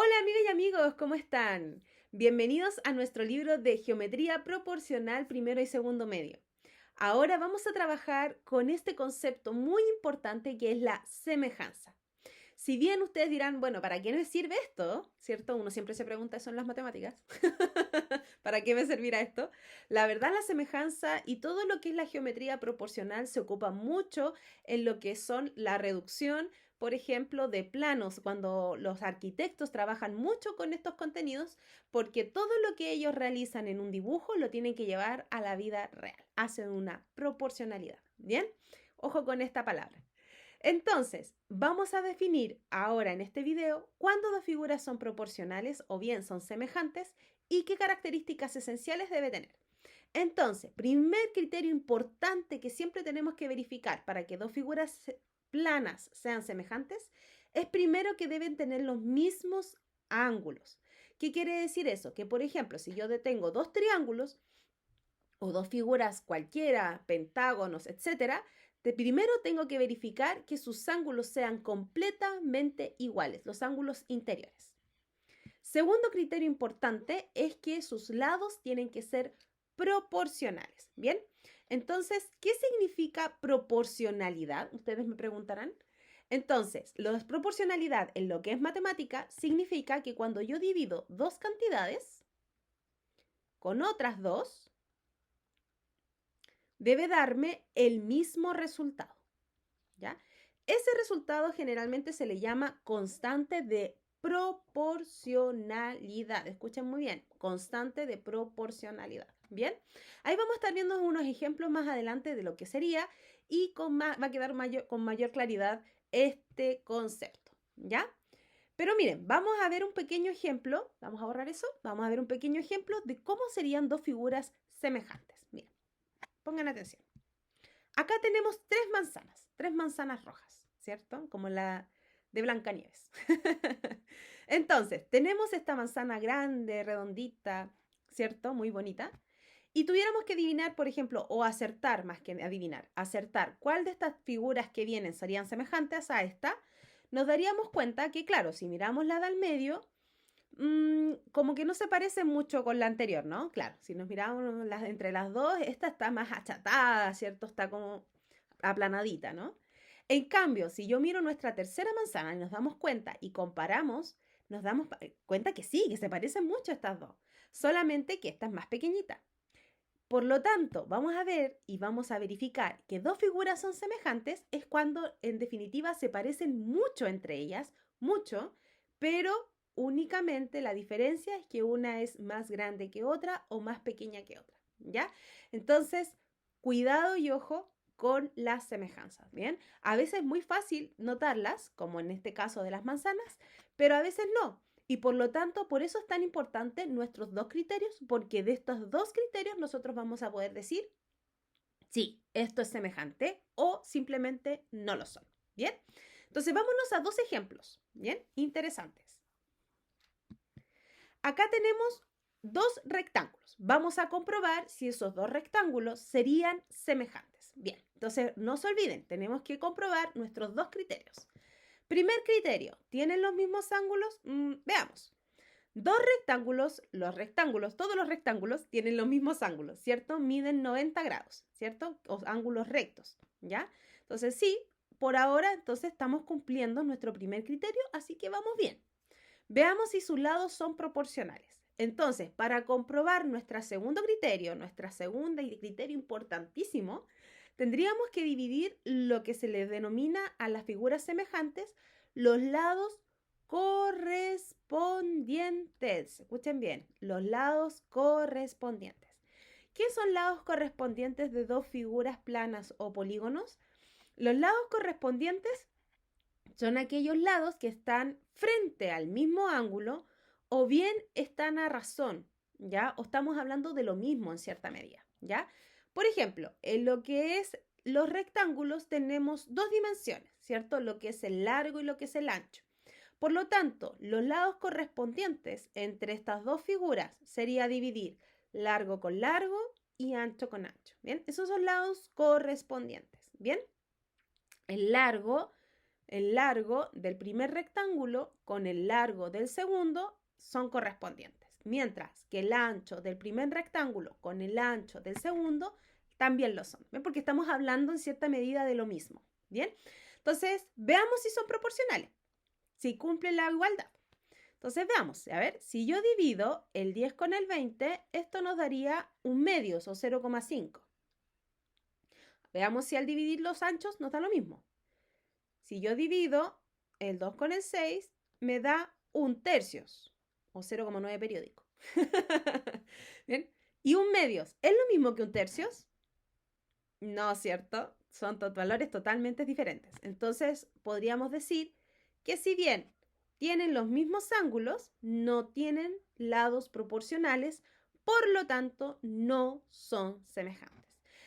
Hola amigas y amigos, ¿cómo están? Bienvenidos a nuestro libro de Geometría Proporcional primero y segundo medio. Ahora vamos a trabajar con este concepto muy importante que es la semejanza. Si bien ustedes dirán, bueno, ¿para qué me sirve esto? ¿Cierto? Uno siempre se pregunta eso en las matemáticas. ¿Para qué me servirá esto? La verdad, la semejanza y todo lo que es la geometría proporcional se ocupa mucho en lo que son la reducción, por ejemplo, de planos, cuando los arquitectos trabajan mucho con estos contenidos, porque todo lo que ellos realizan en un dibujo lo tienen que llevar a la vida real. Hacen una proporcionalidad. ¿Bien? Ojo con esta palabra. Entonces, vamos a definir ahora en este video cuándo dos figuras son proporcionales o bien son semejantes y qué características esenciales debe tener. Entonces, primer criterio importante que siempre tenemos que verificar para que dos figuras planas sean semejantes es primero que deben tener los mismos ángulos. ¿Qué quiere decir eso? Que por ejemplo, si yo detengo dos triángulos, o dos figuras cualquiera, pentágonos, etcétera, de primero tengo que verificar que sus ángulos sean completamente iguales, los ángulos interiores. Segundo criterio importante es que sus lados tienen que ser proporcionales. Bien, entonces, ¿qué significa proporcionalidad? Ustedes me preguntarán. Entonces, la proporcionalidad en lo que es matemática significa que cuando yo divido dos cantidades con otras dos, debe darme el mismo resultado, ¿ya? Ese resultado generalmente se le llama constante de proporcionalidad. Escuchen muy bien, constante de proporcionalidad. Bien, ahí vamos a estar viendo unos ejemplos más adelante de lo que sería y va a quedar con mayor claridad este concepto, ¿ya? Pero miren, vamos a ver un pequeño ejemplo, vamos a borrar eso, vamos a ver un pequeño ejemplo de cómo serían dos figuras semejantes. Miren, pongan atención. Acá tenemos tres manzanas rojas, ¿cierto? Como la de Blancanieves. Entonces, tenemos esta manzana grande, redondita, ¿cierto? Muy bonita. Y tuviéramos que adivinar, por ejemplo, o acertar, más que adivinar, acertar cuál de estas figuras que vienen serían semejantes a esta, nos daríamos cuenta que, claro, si miramos la del medio, como que no se parece mucho con la anterior, ¿no? Claro, si nos miramos entre las dos, esta está más achatada, ¿cierto? Está como aplanadita, ¿no? En cambio, si yo miro nuestra tercera manzana y nos damos cuenta y comparamos, nos damos cuenta que sí, que se parecen mucho estas dos, solamente que esta es más pequeñita. Por lo tanto, vamos a ver y vamos a verificar que dos figuras son semejantes es cuando en definitiva se parecen mucho entre ellas, mucho, pero únicamente la diferencia es que una es más grande que otra o más pequeña que otra, ¿ya? Entonces, cuidado y ojo con las semejanzas, ¿bien? A veces es muy fácil notarlas, como en este caso de las manzanas, pero a veces no. Y por lo tanto, por eso es tan importante nuestros dos criterios, porque de estos dos criterios nosotros vamos a poder decir, sí, esto es semejante o simplemente no lo son. ¿Bien? Entonces vámonos a dos ejemplos, ¿bien? Interesantes. Acá tenemos dos rectángulos. Vamos a comprobar si esos dos rectángulos serían semejantes. Bien, entonces no se olviden, tenemos que comprobar nuestros dos criterios. Primer criterio, ¿tienen los mismos ángulos? Veamos. Dos rectángulos, todos los rectángulos tienen los mismos ángulos, ¿cierto? Miden 90 grados, ¿cierto? O ángulos rectos, ¿ya? Entonces sí, por ahora entonces estamos cumpliendo nuestro primer criterio, así que vamos bien. Veamos si sus lados son proporcionales. Entonces, para comprobar nuestro segundo criterio, nuestra segunda y criterio importantísimo, tendríamos que dividir lo que se le denomina a las figuras semejantes los lados correspondientes. Escuchen bien, los lados correspondientes. ¿Qué son lados correspondientes de dos figuras planas o polígonos? Los lados correspondientes son aquellos lados que están frente al mismo ángulo o bien están a razón, ¿ya? O estamos hablando de lo mismo en cierta medida, ¿ya? Por ejemplo, en lo que es los rectángulos tenemos dos dimensiones, ¿cierto? Lo que es el largo y lo que es el ancho. Por lo tanto, los lados correspondientes entre estas dos figuras sería dividir largo con largo y ancho con ancho, ¿bien? Esos son lados correspondientes, ¿bien? El largo el largo del primer rectángulo con el largo del segundo son correspondientes, mientras que el ancho del primer rectángulo con el ancho del segundo también lo son, ¿ven? Porque estamos hablando en cierta medida de lo mismo, ¿bien? Entonces, veamos si son proporcionales, si cumplen la igualdad. Entonces, veamos, a ver, si yo divido el 10 con el 20, esto nos daría 1/2 o 0,5. Veamos si al dividir los anchos nos da lo mismo. Si yo divido el 2 con el 6, me da 1/3 o 0,9 periódico. ¿Bien? ¿Y 1/2 es lo mismo que 1/3? No, ¿cierto? Son valores totalmente diferentes. Entonces, podríamos decir que si bien tienen los mismos ángulos, no tienen lados proporcionales, por lo tanto, no son semejantes.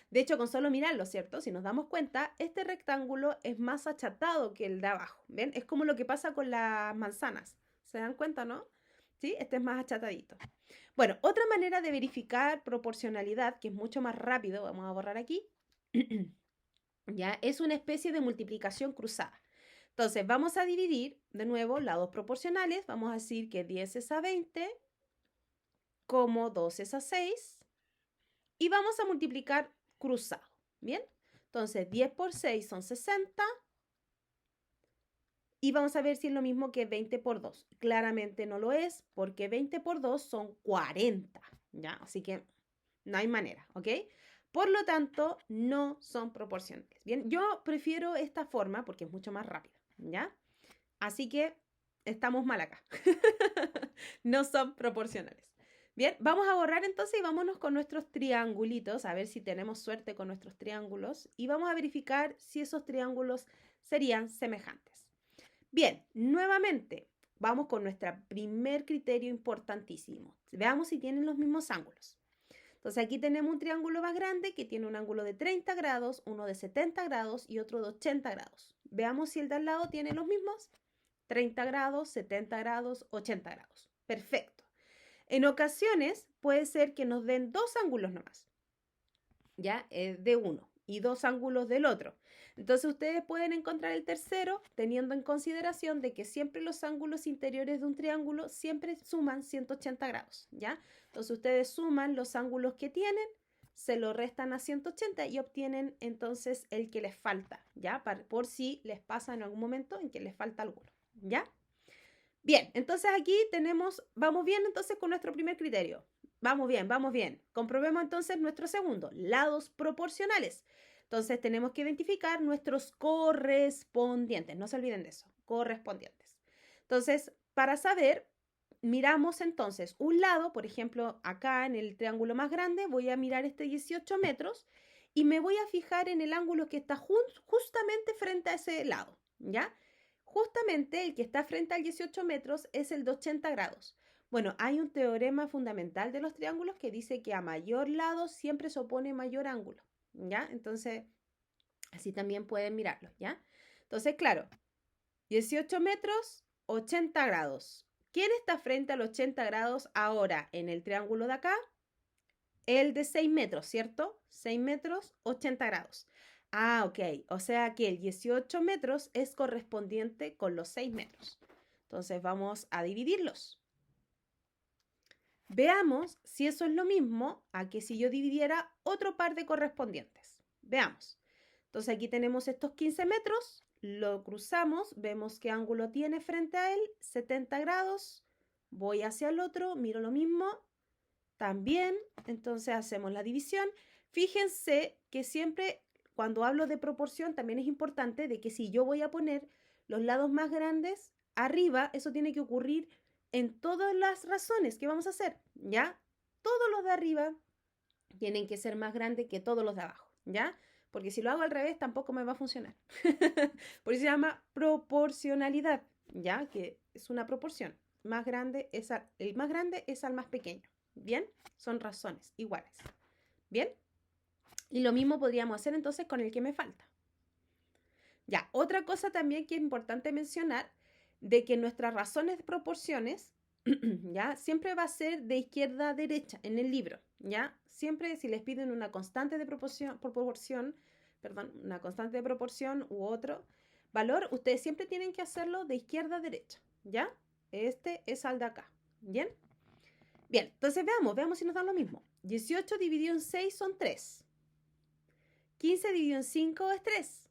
De hecho, con solo mirarlo, ¿cierto? Si nos damos cuenta, este rectángulo es más achatado que el de abajo. ¿Ven? Es como lo que pasa con las manzanas. ¿Se dan cuenta, no? ¿Sí? Este es más achatadito. Bueno, otra manera de verificar proporcionalidad, que es mucho más rápido, vamos a borrar aquí, ¿ya? Es una especie de multiplicación cruzada. Entonces, vamos a dividir de nuevo lados proporcionales. Vamos a decir que 10 es a 20, como 2 es a 6, y vamos a multiplicar cruzado, ¿bien? Entonces, 10 por 6 son 60, y vamos a ver si es lo mismo que 20 por 2. Claramente no lo es, porque 20 por 2 son 40, ¿ya? Así que no hay manera, ¿ok? Por lo tanto, no son proporcionales. Bien, yo prefiero esta forma porque es mucho más rápida, ¿ya? Así que estamos mal acá. No son proporcionales. Bien, vamos a borrar entonces y vámonos con nuestros triangulitos, a ver si tenemos suerte con nuestros triángulos y vamos a verificar si esos triángulos serían semejantes. Bien, nuevamente, vamos con nuestro primer criterio importantísimo. Veamos si tienen los mismos ángulos. Entonces aquí tenemos un triángulo más grande que tiene un ángulo de 30 grados, uno de 70 grados y otro de 80 grados. Veamos si el de al lado tiene los mismos. 30 grados, 70 grados, 80 grados. Perfecto. En ocasiones puede ser que nos den dos ángulos nomás, ¿ya? De uno y dos ángulos del otro. Entonces ustedes pueden encontrar el tercero teniendo en consideración de que siempre los ángulos interiores de un triángulo siempre suman 180 grados, ¿ya? Entonces ustedes suman los ángulos que tienen, se lo restan a 180 y obtienen entonces el que les falta, ¿ya? Por si les pasa en algún momento en que les falta alguno, ¿ya? Bien, entonces aquí tenemos, vamos bien entonces con nuestro primer criterio. Vamos bien, vamos bien. Comprobemos entonces nuestro segundo, lados proporcionales. Entonces tenemos que identificar nuestros correspondientes. No se olviden de eso, correspondientes. Entonces, para saber, miramos entonces un lado, por ejemplo, acá en el triángulo más grande, voy a mirar este 18 metros y me voy a fijar en el ángulo que está justamente frente a ese lado, ¿ya? Justamente el que está frente al 18 metros es el de 80 grados. Bueno, hay un teorema fundamental de los triángulos que dice que a mayor lado siempre se opone mayor ángulo, ¿ya? Entonces, así también pueden mirarlo, ¿ya? Entonces, claro, 18 metros, 80 grados. ¿Quién está frente al 80 grados ahora en el triángulo de acá? El de 6 metros, ¿cierto? 6 metros, 80 grados. Ah, ok. O sea que el 18 metros es correspondiente con los 6 metros. Entonces vamos a dividirlos. Veamos si eso es lo mismo a que si yo dividiera otro par de correspondientes. Veamos. Entonces aquí tenemos estos 15 metros, lo cruzamos, vemos qué ángulo tiene frente a él, 70 grados. Voy hacia el otro, miro lo mismo, también, entonces hacemos la división. Fíjense que siempre cuando hablo de proporción también es importante de que si yo voy a poner los lados más grandes arriba, eso tiene que ocurrir en todas las razones que vamos a hacer, ¿ya? Todos los de arriba tienen que ser más grandes que todos los de abajo, ¿ya? Porque si lo hago al revés tampoco me va a funcionar. Por eso se llama proporcionalidad, ¿ya? Que es una proporción. El más grande es al más pequeño. ¿Bien? Son razones iguales. ¿Bien? Y lo mismo podríamos hacer entonces con el que me falta. Ya, otra cosa también que es importante mencionar, de que nuestras razones de proporciones, ¿ya? Siempre va a ser de izquierda a derecha en el libro, ¿ya? Siempre si les piden una constante de proporción, una constante de proporción u otro, valor, ustedes siempre tienen que hacerlo de izquierda a derecha, ¿ya? Este es al de acá, ¿bien? Bien, entonces veamos si nos da lo mismo. 18 dividido en 6 son 3. 15 dividido en 5 es 3.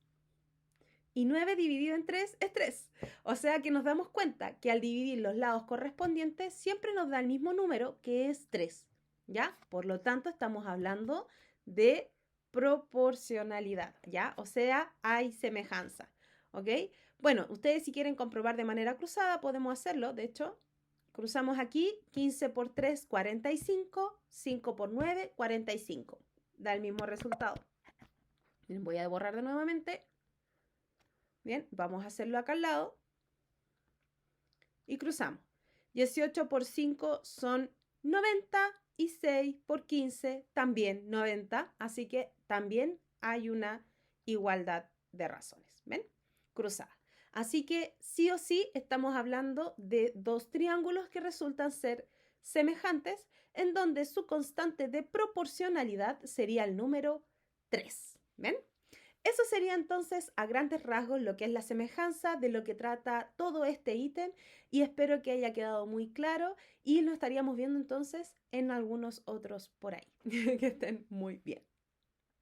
Y 9 dividido en 3 es 3. O sea que nos damos cuenta que al dividir los lados correspondientes siempre nos da el mismo número, que es 3. ¿Ya? Por lo tanto, estamos hablando de proporcionalidad, ¿ya? O sea, hay semejanza, ¿ok? Bueno, ustedes si quieren comprobar de manera cruzada, podemos hacerlo. De hecho, cruzamos aquí, 15 por 3, 45, 5 por 9, 45. Da el mismo resultado. Voy a borrar de nuevamente. Bien, vamos a hacerlo acá al lado. Y cruzamos. 18 por 5 son 90 y 6 por 15 también 90. Así que también hay una igualdad de razones. ¿Ven? Cruzada. Así que sí o sí estamos hablando de dos triángulos que resultan ser semejantes, en donde su constante de proporcionalidad sería el número 3. ¿Ven? Eso sería entonces a grandes rasgos lo que es la semejanza de lo que trata todo este ítem y espero que haya quedado muy claro y lo estaríamos viendo entonces en algunos otros por ahí. Que estén muy bien.